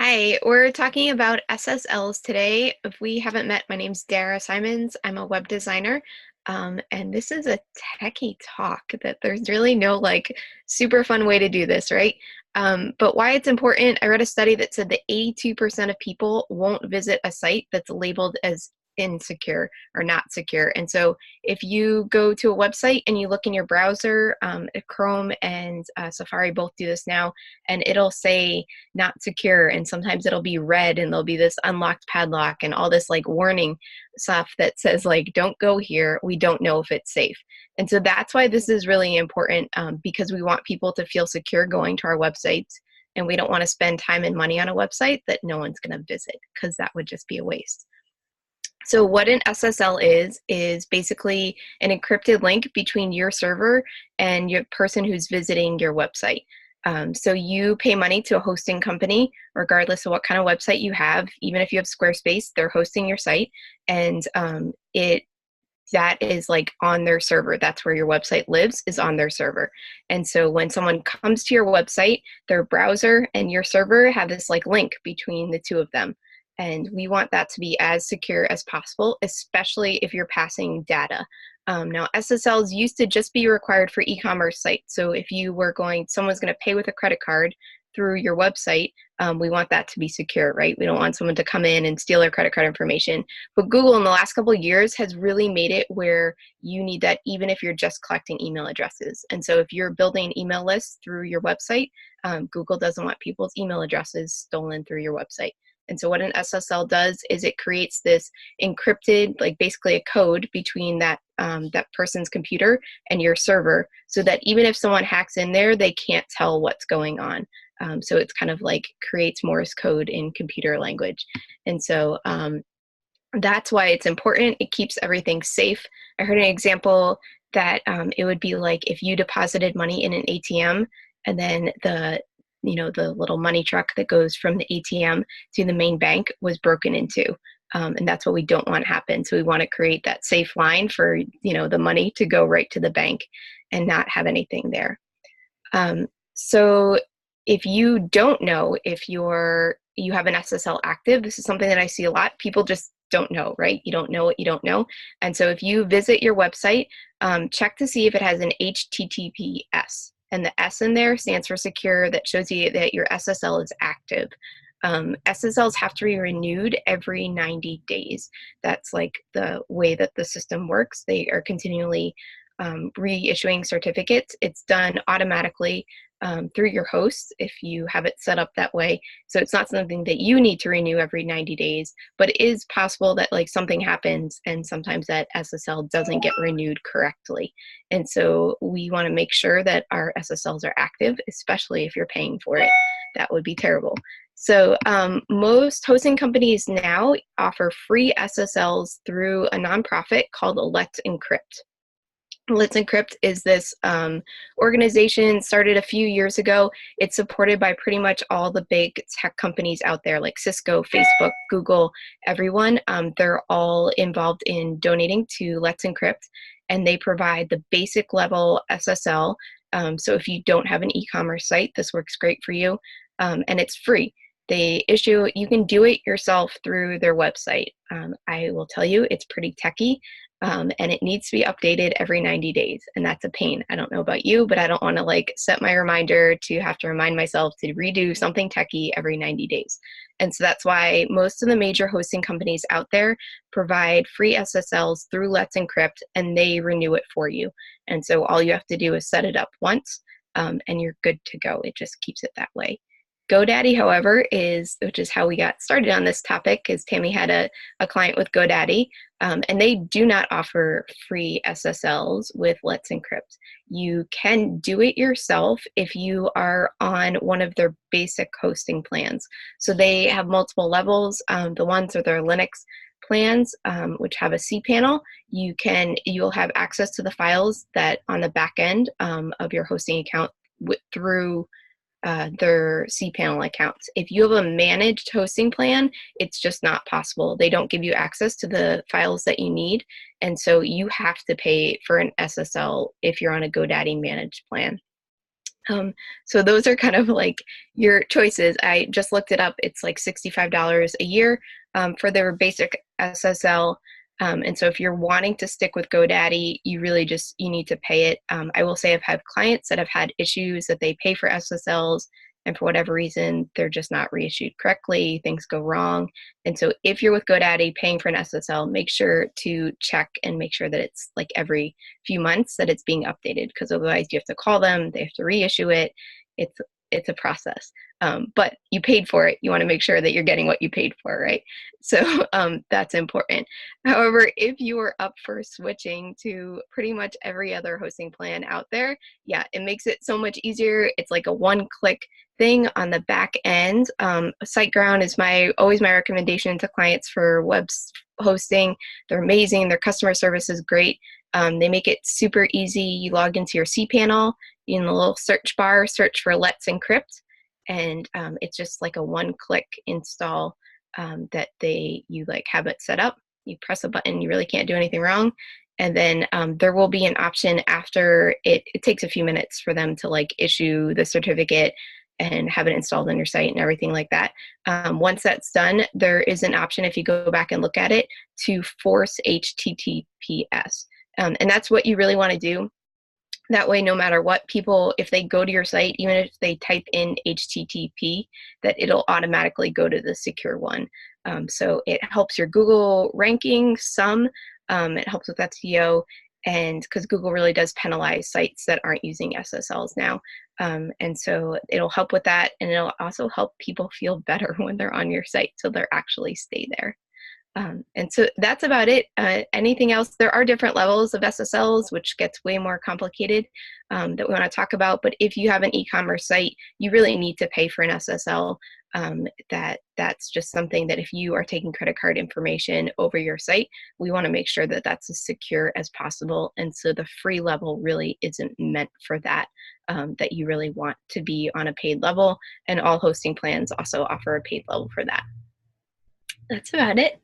Hi, we're talking about SSLs today. If we haven't met, my name's Dara Simons. I'm a web designer, and this is a techie talk that there's really no super fun way to do this, right? But why it's important, I read a study that said that 82% of people won't visit a site that's labeled as insecure or not secure. And so if you go to a website and you look in your browser, Chrome and Safari both do this now, and it'll say not secure, and sometimes it'll be red and there'll be this unlocked padlock and all this warning stuff that says don't go here, we don't know if it's safe. And so that's why this is really important, because we want people to feel secure going to our websites, and we don't want to spend time and money on a website that no one's going to visit, because that would just be a waste. So what an SSL is basically an encrypted link between your server and your person who's visiting your website. So you pay money to a hosting company, regardless of what kind of website you have. Even if you have Squarespace, they're hosting your site, and that is on their server. That's where your website lives, is on their server. And so when someone comes to your website, their browser and your server have this link between the two of them. And we want that to be as secure as possible, especially if you're passing data. Now, SSLs used to just be required for e-commerce sites. So if someone's going to pay with a credit card through your website, we want that to be secure, right? We don't want someone to come in and steal their credit card information. But Google in the last couple of years has really made it where you need that even if you're just collecting email addresses. And so if you're building an email list through your website, Google doesn't want people's email addresses stolen through your website. And so what an SSL does is it creates this encrypted, basically a code between that person's computer and your server, so that even if someone hacks in there, they can't tell what's going on. So it's kind of creates Morse code in computer language. And so that's why it's important. It keeps everything safe. I heard an example that it would be if you deposited money in an ATM, and then the little money truck that goes from the ATM to the main bank was broken into. And that's what we don't want to happen. So we want to create that safe line for, the money to go right to the bank and not have anything there. So if you don't know if you have an SSL active, this is something that I see a lot. People just don't know, right? You don't know what you don't know. And so if you visit your website, check to see if it has an HTTPS. And the S in there stands for secure. That shows you that your SSL is active. SSLs have to be renewed every 90 days. That's the way that the system works. They are continually reissuing certificates. It's done automatically through your host if you have it set up that way. So it's not something that you need to renew every 90 days, but it is possible that something happens and sometimes that SSL doesn't get renewed correctly. And so we want to make sure that our SSLs are active, especially if you're paying for it. That would be terrible. So most hosting companies now offer free SSLs through a nonprofit called Let's Encrypt. Let's Encrypt is this organization started a few years ago. It's supported by pretty much all the big tech companies out there, like Cisco, Facebook, Google, everyone. They're all involved in donating to Let's Encrypt, and they provide the basic level SSL. So if you don't have an e-commerce site, this works great for you, and it's free. You can do it yourself through their website. I will tell you, it's pretty techy. And it needs to be updated every 90 days. And that's a pain. I don't know about you, but I don't want to set my reminder to have to remind myself to redo something techie every 90 days. And so that's why most of the major hosting companies out there provide free SSLs through Let's Encrypt, and they renew it for you. And so all you have to do is set it up once, and you're good to go. It just keeps it that way. GoDaddy, however, which is how we got started on this topic, is Tammy had a client with GoDaddy, and they do not offer free SSLs with Let's Encrypt. You can do it yourself if you are on one of their basic hosting plans. So they have multiple levels. The ones are their Linux plans, which have a cPanel. You'll have access to the files that on the back end of your hosting account through their cPanel accounts. If you have a managed hosting plan, it's just not possible. They don't give you access to the files that you need, and so you have to pay for an SSL if you're on a GoDaddy managed plan. So those are kind of like your choices. I just looked it up. It's like $65 a year for their basic SSL. And so if you're wanting to stick with GoDaddy, you really just, you need to pay it. I will say I've had clients that have had issues that they pay for SSLs and for whatever reason, they're just not reissued correctly, things go wrong. And so if you're with GoDaddy paying for an SSL, make sure to check and make sure that it's like every few months that it's being updated, because otherwise you have to call them, they have to reissue it. It's a process. But you paid for it. You want to make sure that you're getting what you paid for, right? So that's important. However, if you are up for switching to pretty much every other hosting plan out there, yeah, it makes it so much easier. It's like a one-click thing on the back end. SiteGround is always my recommendation to clients for web hosting. They're amazing. Their customer service is great. They make it super easy. You log into your cPanel, in the little search bar, search for Let's Encrypt, and it's just like a one-click install that you like have it set up. You press a button, you really can't do anything wrong. And then there will be an option after it takes a few minutes for them to like issue the certificate and have it installed on your site and everything like that. Once that's done, there is an option, if you go back and look at it, to force HTTPS. And that's what you really want to do. That way, no matter what, people, if they go to your site, even if they type in HTTP, that it'll automatically go to the secure one. So it helps your Google ranking some. It helps with SEO, and because Google really does penalize sites that aren't using SSLs now. And so it'll help with that, and it'll also help people feel better when they're on your site, so they'll actually stay there. And so that's about it. Anything else? There are different levels of SSLs, which gets way more complicated that we want to talk about. But if you have an e-commerce site, you really need to pay for an SSL. That's just something that if you are taking credit card information over your site, we want to make sure that that's as secure as possible. And so the free level really isn't meant for that, that you really want to be on a paid level. And all hosting plans also offer a paid level for that. That's about it.